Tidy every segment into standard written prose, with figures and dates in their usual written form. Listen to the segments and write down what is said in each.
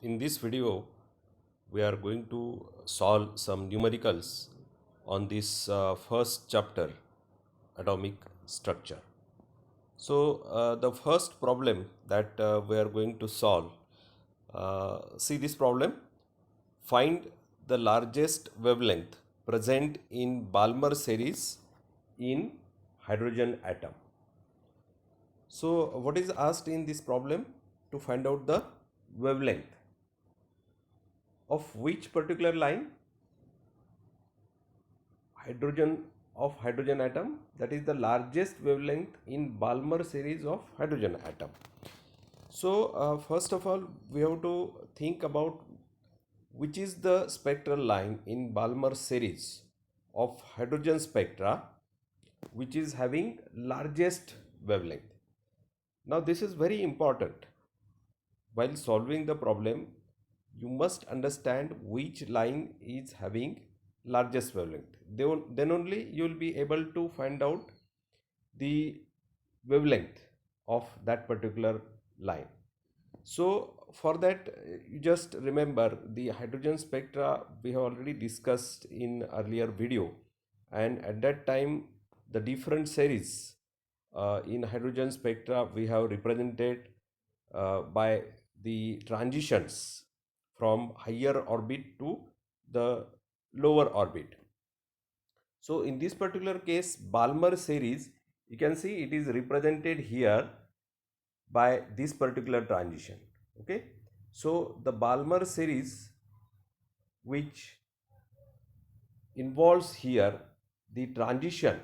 In this video, we are going to solve some numericals on this first chapter, atomic structure. So, the first problem that we are going to solve, see this problem, find the largest wavelength present in Balmer series in hydrogen atom. So, what is asked in this problem? To find out the wavelength of which particular line? Hydrogen atom, that is the largest wavelength in Balmer series of hydrogen atom. So first of all, we have to think about which is the spectral line in Balmer series of hydrogen spectra which is having largest wavelength. Now this is very important. While solving the problem, you must understand which line is having largest wavelength. Then only you will be able to find out the wavelength of that particular line. So for that, you just remember the hydrogen spectra we have already discussed in earlier video, and at that time the different series in hydrogen spectra we have represented by the transitions from higher orbit to the lower orbit. So in this particular case, Balmer series, you can see it is represented here by this particular transition. Okay, so the Balmer series which involves here the transition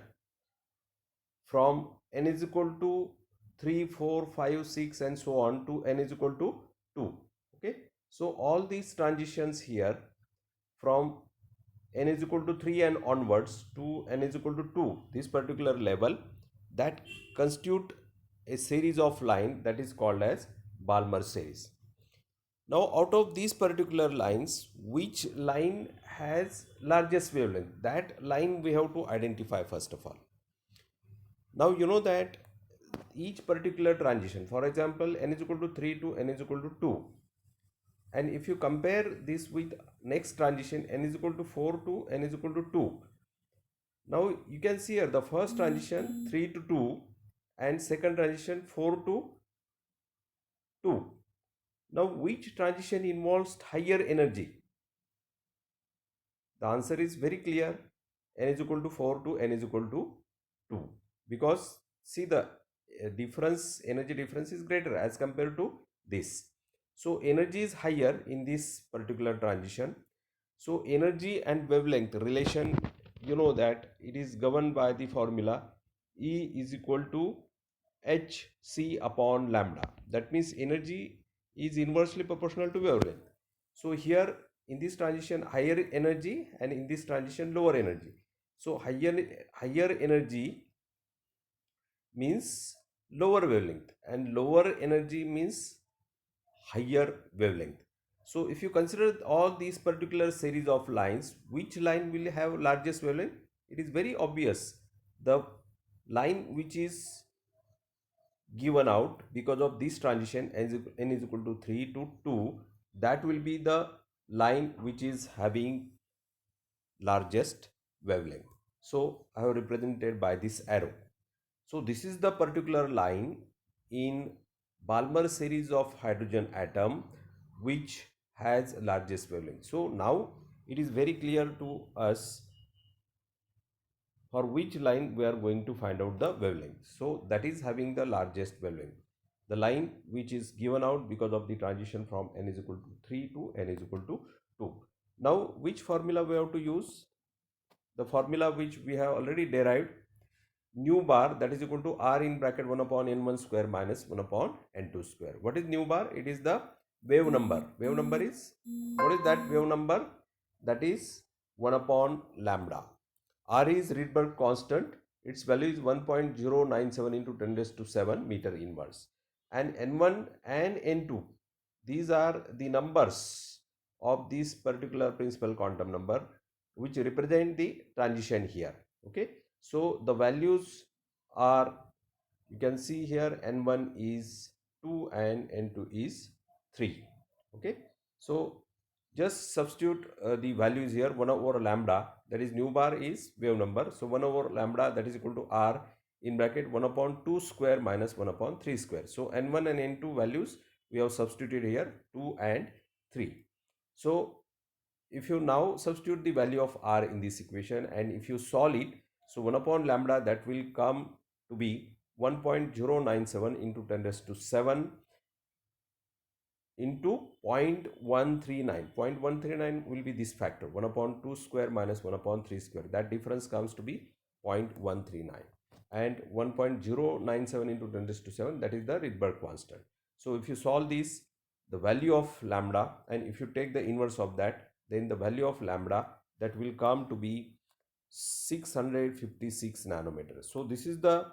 from n is equal to 3, 4, 5, 6 and so on to n is equal to 2. Okay, so all these transitions here from n is equal to 3 and onwards to n is equal to 2, this particular level, that constitute a series of line that is called as Balmer series. Now out of these particular lines, which line has largest wavelength? That line we have to identify first of all. Now you know that each particular transition, for example, n is equal to 3 to n is equal to 2, and if you compare this with next transition n is equal to 4 to n is equal to 2, now you can see here the first transition 3 to 2 and second transition 4 to 2. Now which transition involves higher energy? The answer is very clear, n is equal to 4 to n is equal to 2, because see the energy difference is greater as compared to this. So energy is higher in this particular transition. So energy and wavelength relation, you know that it is governed by the formula E is equal to hc upon lambda. That means energy is inversely proportional to wavelength. So here in this transition higher energy and in this transition lower energy. So higher energy means lower wavelength and lower energy means higher wavelength. So if you consider all these particular series of lines, which line will have largest wavelength? It is very obvious. The line which is given out because of this transition n is equal to 3 to 2, that will be the line which is having largest wavelength. So I have represented by this arrow. So this is the particular line in Balmer series of hydrogen atom which has largest wavelength. So now it is very clear to us for which line we are going to find out the wavelength. So that is having the largest wavelength. The line which is given out because of the transition from n is equal to 3 to n is equal to 2. Now which formula we have to use? The formula which we have already derived, nu bar, that is equal to r in bracket 1 upon n1 square minus 1 upon n2 square. What is nu bar? It is the wave number. Wave number is, what is that wave number? That is 1 upon lambda. R is Rydberg constant. Its value is 1.097 into 10 raised to 7 meter inverse. And n1 and n2, these are the numbers of this particular principal quantum number which represent the transition here. Okay, so the values are, you can see here, n1 is 2 and n2 is 3. Okay, So just substitute the values here. 1 over lambda, that is nu bar is wave number. So 1 over lambda, that is equal to r in bracket 1 upon 2 square minus 1 upon 3 square. So n1 and n2 values we have substituted here, 2 and 3. So if you now substitute the value of r in this equation and if you solve it, so 1 upon lambda, that will come to be 1.097 into 10 raised to 7 into 0.139. 0.139 will be this factor, 1 upon 2 square minus 1 upon 3 square. That difference comes to be 0.139. And 1.097 into 10 raised to 7, that is the Rydberg constant. So if you solve this, the value of lambda, and if you take the inverse of that, then the value of lambda, that will come to be 656 nanometers. So this is the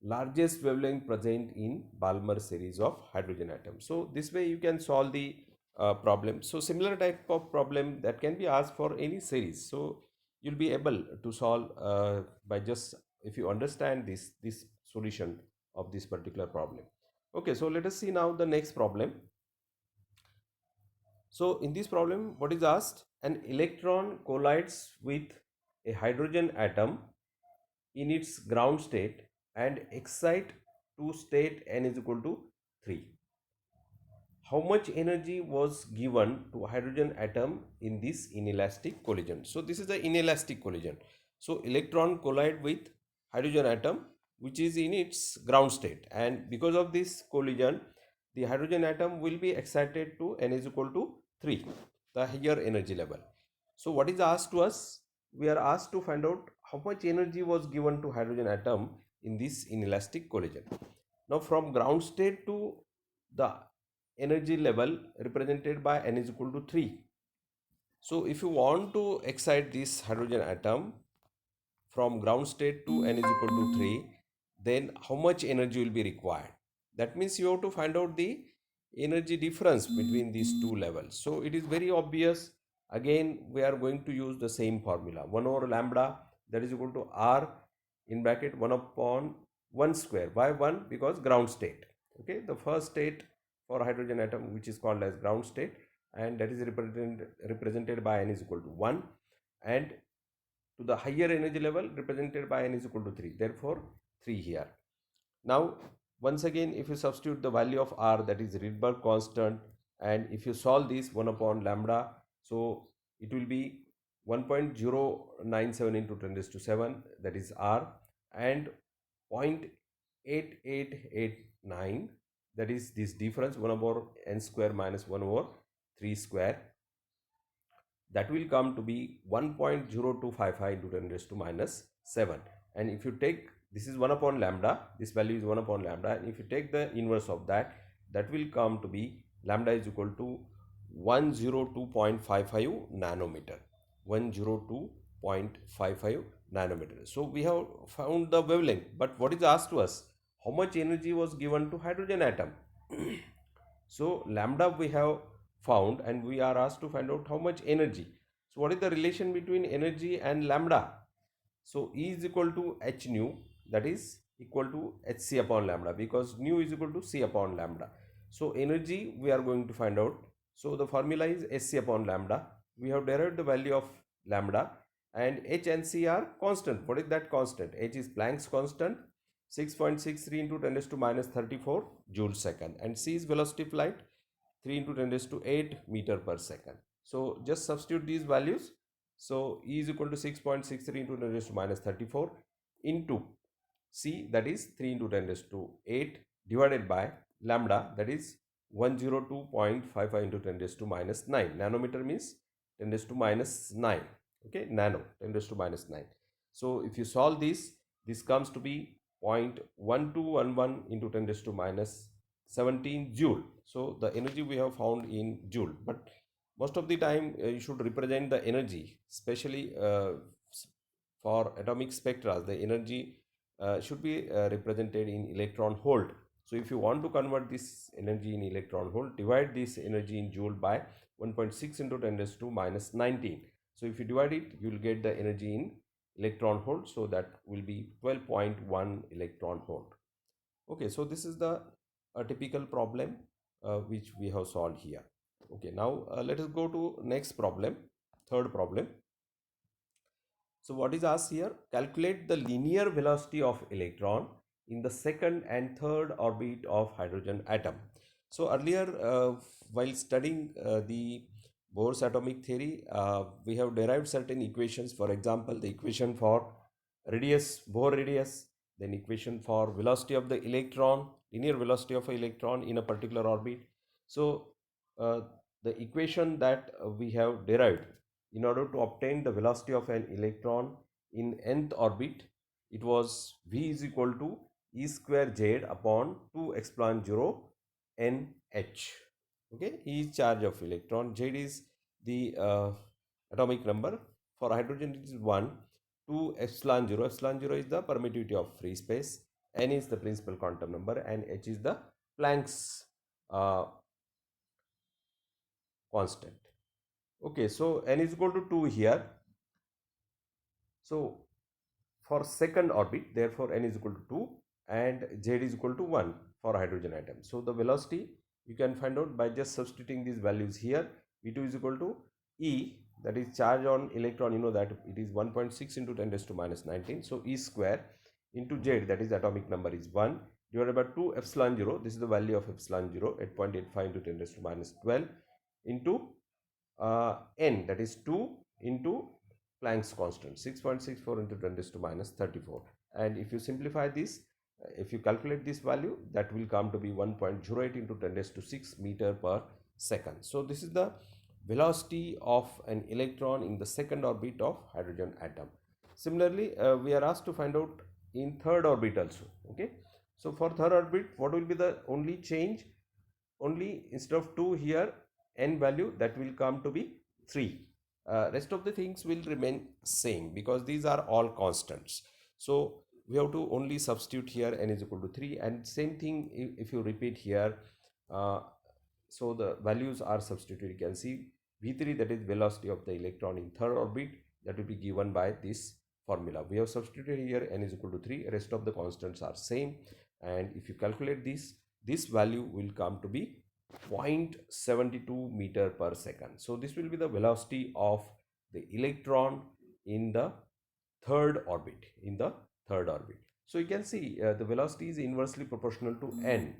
largest wavelength present in Balmer series of hydrogen atoms. So this way you can solve the problem. So similar type of problem that can be asked for any series. So you'll be able to solve by just if you understand this solution of this particular problem. Okay, so let us see now the next problem. So in this problem, what is asked? An electron collides with a hydrogen atom in its ground state and excite to state n is equal to 3. How much energy was given to hydrogen atom in this inelastic collision? So this is the inelastic collision. So electron collide with hydrogen atom which is in its ground state, and because of this collision the hydrogen atom will be excited to n is equal to 3, the higher energy level. So what is asked to us? We are asked to find out how much energy was given to hydrogen atom in this inelastic collision. Now from ground state to the energy level represented by n is equal to 3. So if you want to excite this hydrogen atom from ground state to n is equal to 3, then how much energy will be required? That means you have to find out the energy difference between these two levels. So it is very obvious. Again, we are going to use the same formula. 1 over lambda, that is equal to r in bracket 1 upon 1 square. Why 1? Because ground state. Okay, the first state for hydrogen atom which is called as ground state, and that is represented by n is equal to 1, and to the higher energy level represented by n is equal to 3, therefore 3 here. Now once again, if you substitute the value of r, that is Rydberg constant, and if you solve this 1 upon lambda, so it will be 1.097 into 10 raised to 7, that is r, and 0.8889, that is this difference 1 over n square minus 1 over 3 square, that will come to be 1.0255 into 10 raised to minus 7. And if you take, this is 1 upon lambda, this value is 1 upon lambda, and if you take the inverse of that, that will come to be lambda is equal to 102.55 nanometer. 102.55 nanometer. So we have found the wavelength, but what is asked to us? How much energy was given to hydrogen atom? So lambda we have found, and we are asked to find out how much energy. So what is the relation between energy and lambda? So E is equal to h nu, that is equal to hc upon lambda, because nu is equal to c upon lambda. So energy we are going to find out. So the formula is hc upon lambda. We have derived the value of lambda, and h and c are constant. What is that constant? H is Planck's constant, 6.63 into 10 raised to minus 34 joule second, and c is velocity of light, 3 into 10 raised to 8 meter per second. So just substitute these values. So E is equal to 6.63 into 10 raised to minus 34 into C, that is 3 into 10 raised to 8, divided by lambda, that is 102.55 into 10 raised to minus 9. Nanometer means 10 raised to minus 9. Okay, nano, 10 raised to minus 9. So if you solve this, this comes to be 0.1211 into 10 raised to minus 17 joule. So the energy we have found in joule, but most of the time you should represent the energy, especially for atomic spectra, the energy should be represented in electron volt. So if you want to convert this energy in electron volt, divide this energy in joule by 1.6 into 10 raised to minus 19. So if you divide it, you will get the energy in electron volt. So that will be 12.1 electron volt. Okay, so this is the a typical problem which we have solved here. Okay, now let us go to next problem, third problem. So what is asked here? Calculate the linear velocity of electron in the second and third orbit of hydrogen atom. So earlier, while studying the Bohr's atomic theory, we have derived certain equations. For example, the equation for radius, Bohr radius, then equation for velocity of the electron, linear velocity of an electron in a particular orbit. So uh, the equation that we have derived in order to obtain the velocity of an electron in nth orbit, it was v is equal to e square z upon 2 epsilon 0 nh. Okay, e is charge of electron, z is the atomic number. For hydrogen it is 1. 2 epsilon 0 is the permittivity of free space, n is the principal quantum number, and h is the Planck's uh, constant. Okay, so n is equal to 2 here. So for second orbit, therefore n is equal to 2 and z is equal to 1 for hydrogen atom. So the velocity you can find out by just substituting these values here. V2 is equal to E, that is charge on electron, you know that it is 1.6 into 10 raised to minus 19. So E square into Z, that is atomic number, is 1 divided by 2 epsilon 0, this is the value of epsilon 0, 8.85 into 10 raised to minus 12 into n, that is 2 into Planck's constant, 6.64 into 10 raised to minus 34. And if you simplify this, if you calculate this value, that will come to be 1.08 into 10 raised to 6 meter per second. So this is the velocity of an electron in the second orbit of hydrogen atom. Similarly, we are asked to find out in third orbit also. Okay, so for third orbit, what will be the only change? Only instead of 2 here, n value, that will come to be 3. Rest of the things will remain same because these are all constants. So we have to only substitute here n is equal to 3, and same thing if you repeat here. uh, so the values are substituted. You can see v3, that is velocity of the electron in third orbit, that will be given by this formula. We have substituted here n is equal to 3, rest of the constants are same, and if you calculate this value will come to be 0.72 meter per second. So this will be the velocity of the electron in the third orbit, so you can see the velocity is inversely proportional to n.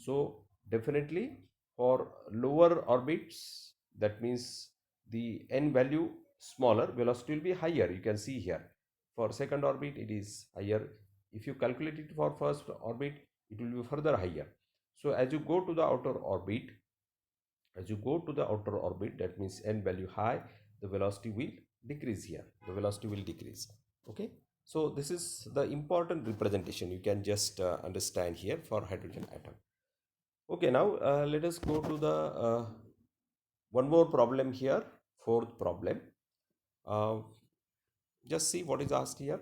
So definitely for lower orbits, that means the n value smaller, velocity will be higher. You can see here for second orbit it is higher. If you calculate it for first orbit, it will be further higher. So as you go to the outer orbit, that means n value high, the velocity will decrease here, okay. So this is the important representation you can just understand here for hydrogen atom. Okay, now let us go to the one more problem here, fourth problem. uh, just see what is asked here.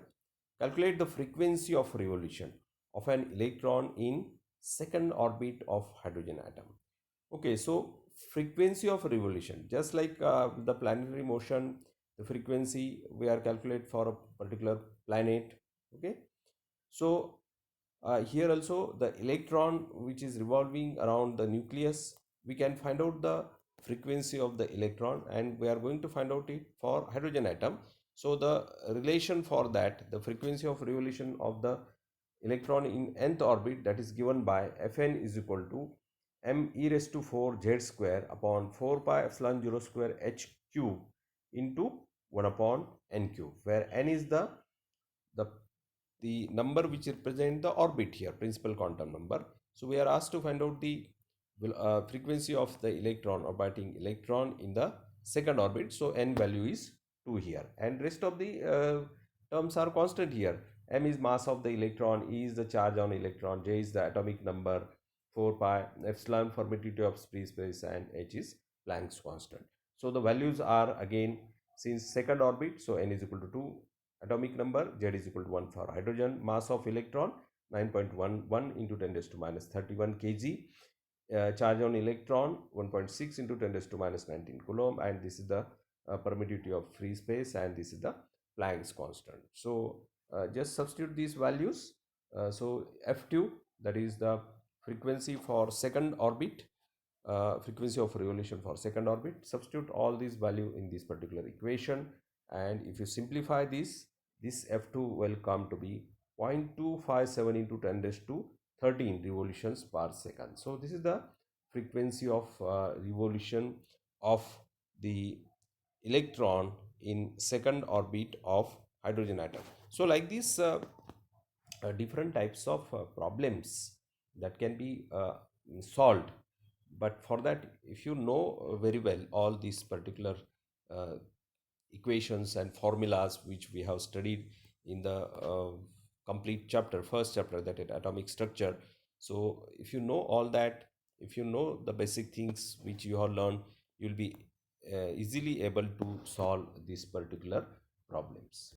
Calculate the frequency of revolution of an electron in second orbit of hydrogen atom. Okay, so frequency of revolution, just like the planetary motion, the frequency we are calculate for a particular planet. Okay, so here also the electron which is revolving around the nucleus, we can find out the frequency of the electron, and we are going to find out it for hydrogen atom. So the relation for that, the frequency of revolution of the electron in nth orbit, that is given by Fn is equal to m e raised to 4 z square upon 4 pi epsilon 0 square h cube into 1 upon n cube, where n is the the number which represent the orbit here, principal quantum number. So we are asked to find out the frequency of the electron, orbiting electron in the second orbit. So n value is 2 here, and rest of the terms are constant here. M is mass of the electron, E is the charge on electron, J is the atomic number, 4 pi epsilon permittivity of free space, and H is Planck's constant. So the values are again, since second orbit, so n is equal to 2, atomic number Z is equal to 1 for hydrogen, mass of electron 9.11 into 10 raised to minus 31 kg, charge on electron 1.6 into 10 raised to minus 19 coulomb, and this is the permittivity of free space, and this is the Planck's constant. So just substitute these values. So F2, that is the frequency for second orbit, frequency of revolution for second orbit. Substitute all these value in this particular equation, and if you simplify this F2 will come to be 0.257 into 10 raised to 13 revolutions per second. So this is the frequency of revolution of the electron in second orbit of hydrogen atom. So like this, different types of problems that can be solved, but for that, if you know very well all these particular uh, equations and formulas which we have studied in the complete chapter, first chapter, that is atomic structure. So if you know all that, if you know the basic things which you have learned, you'll be easily able to solve these particular problems.